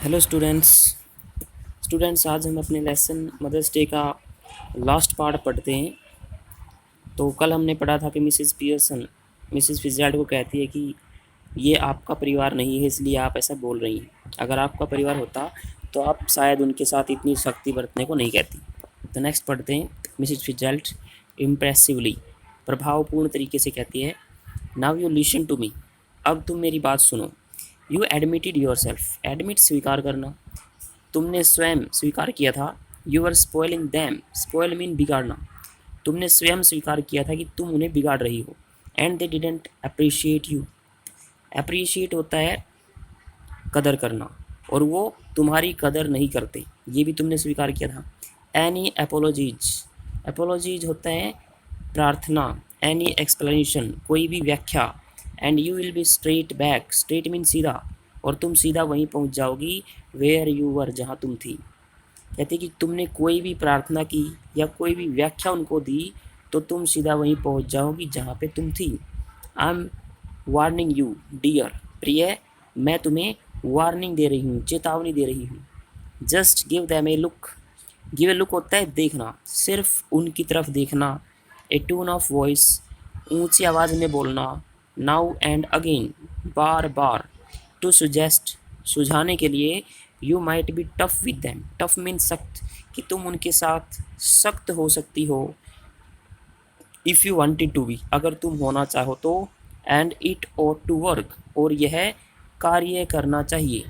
Hello students आज हम अपने लेसन मदर्स डे का लास्ट पार्ट पढ़ते हैं। तो कल हमने पढ़ा था कि मिसेस फिtzgerald को कहती है कि ये आपका परिवार नहीं है इसलिए आप ऐसा बोल रही हैं। अगर आपका परिवार होता तो आप शायद उनके साथ इतनी सख्ती बरतने को नहीं कहती। तो नेक्स्ट पढ़ते हैं। मिसेस फिtzgerald इम्प्रेसिवली प्रभावपूर्ण तरीके से कहती है, now you listen to me, अब तुम मेरी बात सुनो। You admitted yourself, admit स्वीकार करना, तुमने स्वयं स्वीकार किया था। You are spoiling them, spoil mean बिगाड़ना, तुमने स्वयं स्वीकार किया था कि तुम उन्हें बिगाड़ रही हो। And they didn't appreciate you, appreciate होता है कदर करना, और वो तुम्हारी कदर नहीं करते, ये भी तुमने स्वीकार किया था। एनी एपोलॉजीज, एपोलॉजीज होता है प्रार्थना। एनी एक्सप्लेनेशन, कोई भी व्याख्या। And you will be straight back, straight mean सीधा, और तुम सीधा वहीं पहुंच जाओगी वेयर यू वर, जहां तुम थी। कहते कि तुमने कोई भी प्रार्थना की या कोई भी व्याख्या उनको दी तो तुम सीधा वहीं पहुंच जाओगी जहां पे तुम थी। I am warning you dear, प्रिय मैं तुम्हें वार्निंग दे रही हूँ, चेतावनी दे रही हूँ। Just give them A look, give a look होता है देखना, सिर्फ उनकी तरफ देखना। ए टोन ऑफ वॉइस, ऊंची आवाज़ में बोलना। नाउ एंड अगेन, बार बार। टू सुजेस्ट, सुझाने के लिए। You might be tough with them, tough mean सख्त, कि तुम उनके साथ सख्त हो सकती हो। If you wanted to be, अगर तुम होना चाहो तो। And it ought to work, और यह कार्य करना चाहिए।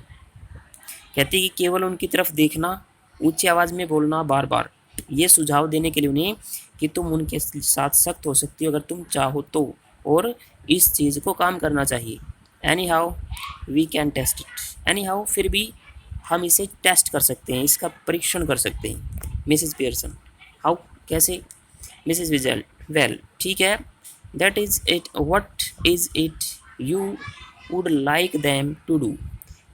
कहते कि केवल उनकी तरफ देखना, ऊंची आवाज़ में बोलना बार बार, ये सुझाव देने के लिए उन्हें कि तुम उनके साथ सख्त हो सकती हो अगर तुम चाहो तो, और इस चीज़ को काम करना चाहिए। Anyhow we can test it, anyhow फिर भी हम इसे टेस्ट कर सकते हैं, इसका परीक्षण कर सकते हैं। मिसेस पियर्सन, हाउ कैसे? मिसेस विजल, वेल ठीक है। That is it, what is it you would like them to do.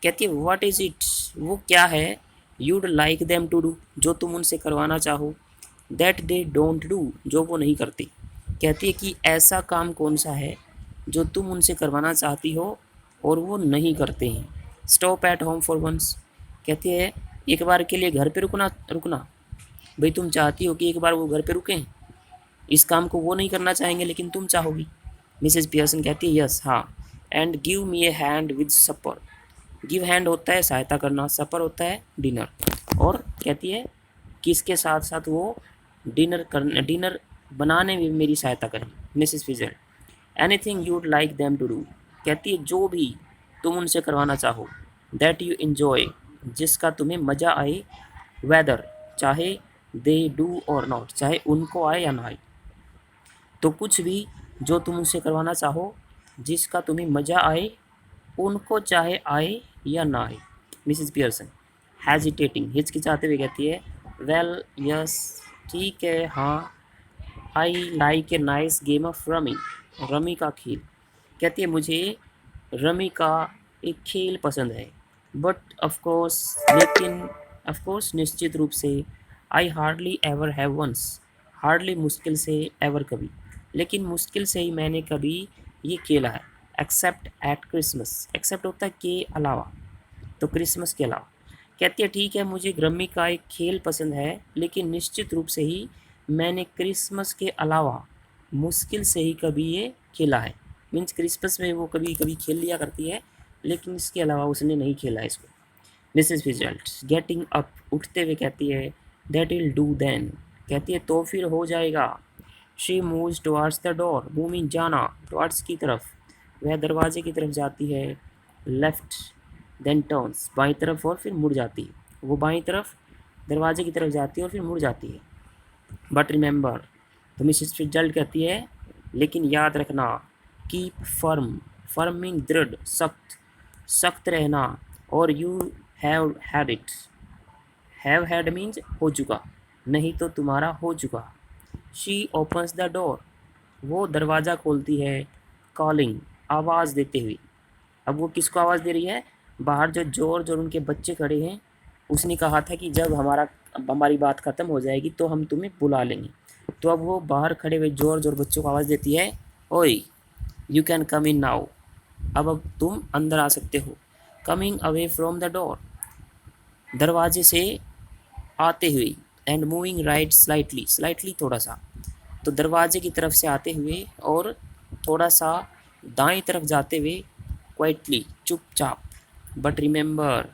कहती है व्हाट इज़ इट, वो क्या है, you'd like them to do, जो तुम उनसे करवाना चाहो। दैट दे डोंट डू, जो वो नहीं करती। कहती है कि ऐसा काम कौन सा है जो तुम उनसे करवाना चाहती हो और वो नहीं करते हैं। Stop at home for once, कहती है एक बार के लिए घर पे रुकना रुकना। भाई तुम चाहती हो कि एक बार वो घर पे रुकें, इस काम को वो नहीं करना चाहेंगे लेकिन तुम चाहोगी। मिसेस पियर्सन कहती है यस हाँ। And give me a hand with supper, give hand होता है सहायता करना, सपर होता है डिनर। और कहती है कि इसके साथ साथ वो डिनर बनाने में मेरी सहायता करें। मिसेस फिजर, anything you'd like them to do, कहती है जो भी तुम उनसे करवाना चाहो। दैट यू इन्जॉय, जिसका तुम्हें मज़ा आए। वेदर, चाहे दे डू और नॉट, चाहे उनको आए या ना आए। तो कुछ भी जो तुम उनसे करवाना चाहो, जिसका तुम्हें मज़ा आए, उनको चाहे आए या ना आए। मिसेस पियर्सन हेजिटेटिंग, हिचकिचाते हुए कहती है वेल यस, ठीक है हाँ। I like a nice game of rummy, rummy का खेल। कहती है मुझे रमी का एक खेल पसंद है। बट ऑफ कोर्स, लेकिन ऑफ कोर्स निश्चित रूप से। I hardly ever have once, hardly मुश्किल से, एवर कभी, लेकिन मुश्किल से ही मैंने कभी ये खेला है। एक्सेप्ट एट क्रिसमस, एक्सेप्ट होता है के अलावा, तो क्रिसमस के अलावा। कहती है ठीक है मुझे रमी का एक खेल पसंद है, लेकिन निश्चित रूप से ही मैंने क्रिसमस के अलावा मुश्किल से ही कभी ये खेला है। मीन्स क्रिसमस में वो कभी कभी खेल लिया करती है, लेकिन इसके अलावा उसने नहीं खेला है इसको। मिसेस फिtzgerald गेटिंग अप, उठते हुए कहती है दैट विल डू देन, कहती है तो फिर हो जाएगा। She moves towards the door, move mean जाना, टुवार्ड्स की तरफ, वह दरवाजे की तरफ जाती है। लेफ्ट देन टर्न्स, बाईं तरफ और फिर मुड़ जाती है। वो बाईं तरफ दरवाजे की तरफ जाती है और फिर मुड़ जाती है। बट रिमेंबर, तो मिसेस फिtzgerald कहती है लेकिन याद रखना। कीप फर्म, फर्म मीन दृढ़, सख्त, सख्त रहना। और you have had it, have had means हो चुका, नहीं तो तुम्हारा हो चुका। शी ओपन्स द डोर, वो दरवाज़ा खोलती है। कॉलिंग, आवाज़ देते हुए। अब वो किसको आवाज़ दे रही है? बाहर जो जॉर्ज और उनके बच्चे खड़े हैं, उसने कहा था कि जब हमारी बात ख़त्म हो जाएगी तो हम तुम्हें बुला लेंगे। तो अब वो बाहर खड़े हुए जॉर्ज और बच्चों को आवाज़ देती है, ओए you can come in now, अब तुम अंदर आ सकते हो। Coming away from the door, दरवाजे से आते हुए, and moving right slightly, slightly थोड़ा सा, तो दरवाजे की तरफ से आते हुए और थोड़ा सा दाएं तरफ जाते हुए, क्वाइटली चुपचाप, बट रिमेंबर,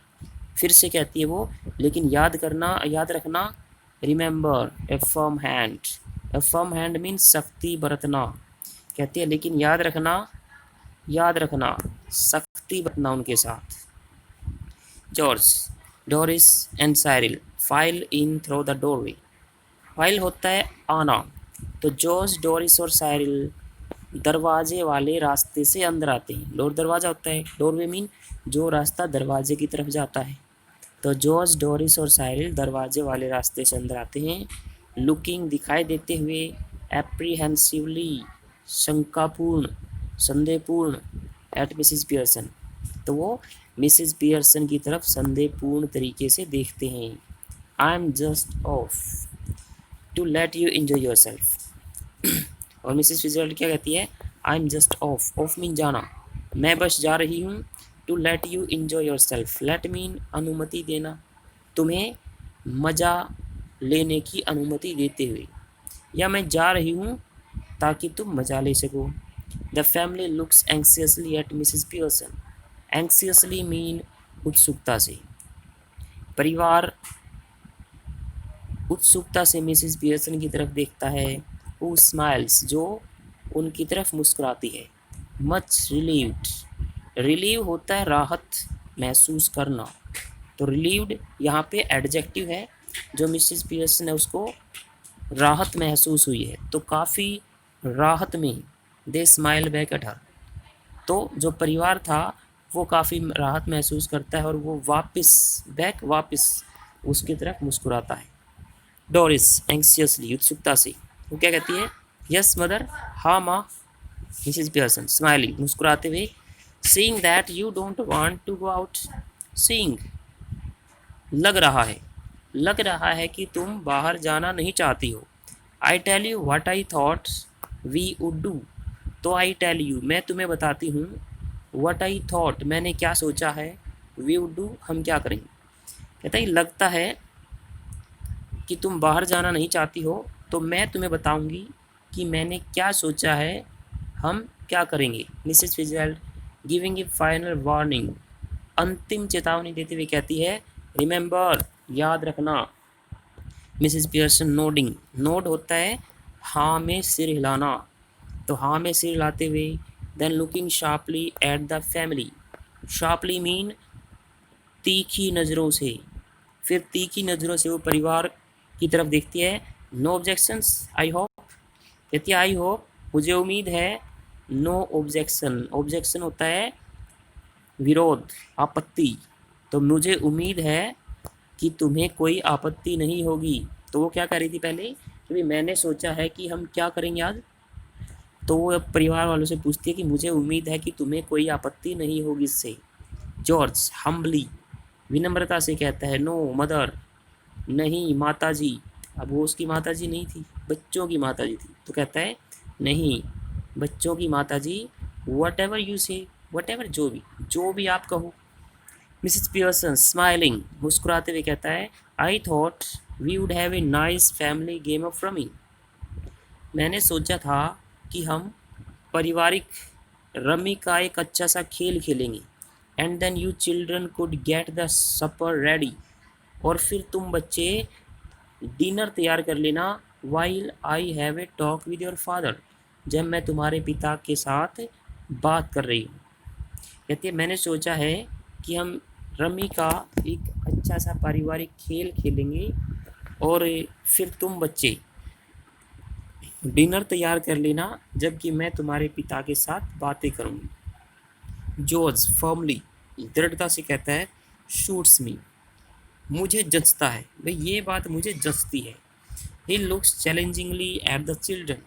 फिर से कहती है वो, लेकिन याद करना, याद रखना, रिमेंबर ए फर्म हैंड, ए फर्म हैंड मीन्स सख्ती बरतना, कहती है लेकिन याद रखना, याद रखना, सख्ती बरतना उनके साथ। George, Doris and Cyril file in through the doorway, file होता है आना, तो जॉर्ज, डोरिस और साइरिल दरवाजे वाले रास्ते से अंदर आते हैं। डोर दरवाज़ा होता है, डोरवे मीन जो रास्ता दरवाजे की तरफ जाता है। तो जॉर्ज, डोरिस और साइरिल दरवाजे वाले रास्ते से अंदर आते हैं। लुकिंग दिखाई देते हुए, एप्रीहेंसिवली शंकापूर्ण, संदेहपूर्ण, एट मिसिस पियर्सन, तो वो मिसिस पियर्सन की तरफ संदेहपूर्ण तरीके से देखते हैं। I am just off to let you enjoy yourself. और मिसिस फिtzgerald क्या कहती है, I am just off, off mean जाना, मैं बस जा रही हूँ, to let you enjoy yourself, let mean अनुमति देना, तुम्हें मज़ा लेने की अनुमति देते हुए, या मैं जा रही हूँ ताकि तुम मज़ा ले सको। The family looks anxiously at Mrs Pearson, anxiously mean उत्सुकता से, परिवार उत्सुकता से मिसिस पियर्सन की तरफ देखता है। हु स्माइल्स, जो उनकी तरफ मुस्कुराती है। मच रिलीव्ड, रिलीव होता है राहत महसूस करना, तो रिलीव्ड यहाँ पे एडजेक्टिव है, जो मिसिस पियर्सन है उसको राहत महसूस हुई है, तो काफ़ी राहत में। दे स्माइल बैक एट हर, तो जो परिवार था वो काफ़ी राहत महसूस करता है और वो वापस, बैक वापस उसकी तरफ मुस्कुराता है। डोरिस एंक्सियसली उत्सुकता से, वो क्या कहती है, यस मदर, हाँ माँ। मिसिस पियर्सन स्माइलिंग मुस्कुराते हुए, seeing that you don't want to go out, seeing लग रहा है कि तुम बाहर जाना नहीं चाहती हो। I tell you what I thought we would do, तो आई टेल यू मैं तुम्हें बताती हूँ, व्हाट आई थॉट मैंने क्या सोचा है, वी वुड डू हम क्या करेंगे। कहता है लगता है कि तुम बाहर जाना नहीं चाहती हो, तो मैं तुम्हें बताऊंगी कि मैंने क्या सोचा है, हम क्या करेंगे। Mrs Fitzgerald giving a final warning, अंतिम चेतावनी देते हुए कहती है, रिमेंबर याद रखना। मिसेस पियर्सन नोडिंग, नोड होता है हाँ में सिर हिलाना, तो हाँ में सिर हिलाते हुए, then looking sharply at the family, sharply mean तीखी नज़रों से, फिर तीखी नज़रों से वो परिवार की तरफ देखती है। नो ऑब्जेक्शंस आई होप, कहती है आई होप मुझे उम्मीद है, नो ऑब्जेक्शन, ऑब्जेक्शन होता है विरोध, आपत्ति, तो मुझे उम्मीद है कि तुम्हें कोई आपत्ति नहीं होगी। तो वो क्या कह रही थी पहले कि भाई मैंने सोचा है कि हम क्या करेंगे आज, तो वो अब परिवार वालों से पूछती है कि मुझे उम्मीद है कि तुम्हें कोई आपत्ति नहीं होगी इससे। जॉर्ज हम्बली विनम्रता से कहता है, नो मदर, नहीं माताजी, अब वो उसकी माताजी नहीं थी, बच्चों की माताजी थी, तो कहता है नहीं बच्चों की माताजी, वट एवर यू से, वट एवर जो भी आप कहो। मिसिस पियर्सन स्माइलिंग मुस्कुराते हुए कहता है, I thought we would have a nice family game of rummy, मैंने सोचा था कि हम पारिवारिक रमी का एक अच्छा सा खेल खेलेंगे। And then you children could get the supper ready, और फिर तुम बच्चे डिनर तैयार कर लेना, while I have a talk with your father, जब मैं तुम्हारे पिता के साथ बात कर रही हूँ। कहती है मैंने सोचा है कि हम रमी का एक अच्छा सा पारिवारिक खेल खेलेंगे और फिर तुम बच्चे डिनर तैयार कर लेना जबकि मैं तुम्हारे पिता के साथ बातें करूँगी। जॉर्ज फर्मली दृढ़ता से कहता है, शूट्स मी, मुझे जचता है, भाई ये बात मुझे जचती है। He looks challengingly at the children,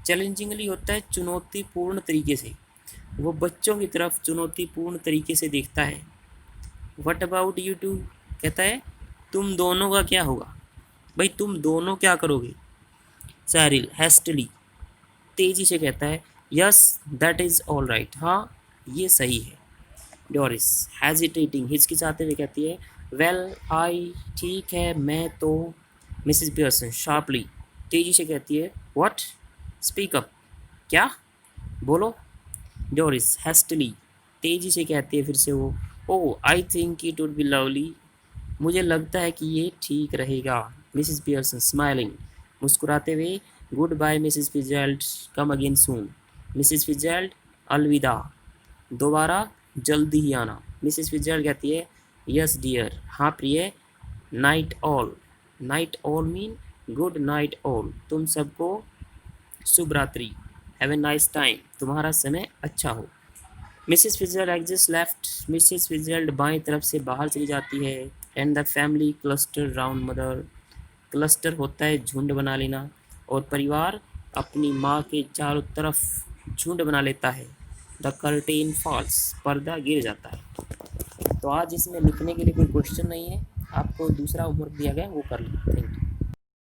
challengingly होता है चुनौतीपूर्ण तरीके से, वो बच्चों की तरफ चुनौतीपूर्ण तरीके से देखता है। व्हाट अबाउट यू टू, कहता है तुम दोनों का क्या होगा, भाई तुम दोनों क्या करोगे। सारिल हेस्टली तेजी से कहता है, yes that is all right, हाँ ये सही है। डोरिस हेजिटेटिंग हिचकिचाते हुए कहती है, वेल आई, ठीक है मैं तो। मिसिस पियर्सन शार्पली, तेजी से कहती है, व्हाट, स्पीक अप, क्या, बोलो। डोरिस हेस्टली, तेजी से कहती है फिर से वो, oh I think it would be lovely, मुझे लगता है कि ये ठीक रहेगा। मिसिस पियर्सन स्माइलिंग, मुस्कुराते हुए, goodbye Mrs Fitzgerald, come again soon. Mrs Fitzgerald अलविदा, दोबारा जल्दी ही आना। मिसिस फिtzgerald कहती है, यस डियर, हाँ प्रिय, night all, night all mean good night all, तुम सबको शुभ रात्रि, हैव ए नाइस टाइम, तुम्हारा समय अच्छा हो। मिसिस फिtzgerald एग्जिस्ट लेफ्ट, मिसिस फिtzgerald बाएं तरफ से बाहर चली जाती है। And the family cluster round mother, cluster होता है झुंड बना लेना, और परिवार अपनी माँ के चारों तरफ झुंड बना लेता है। द कर्टेन फॉल्स, पर्दा गिर जाता है। तो आज इसमें लिखने के लिए कोई क्वेश्चन नहीं है, आपको दूसरा होमवर्क दिया गया वो कर लो। Thank you.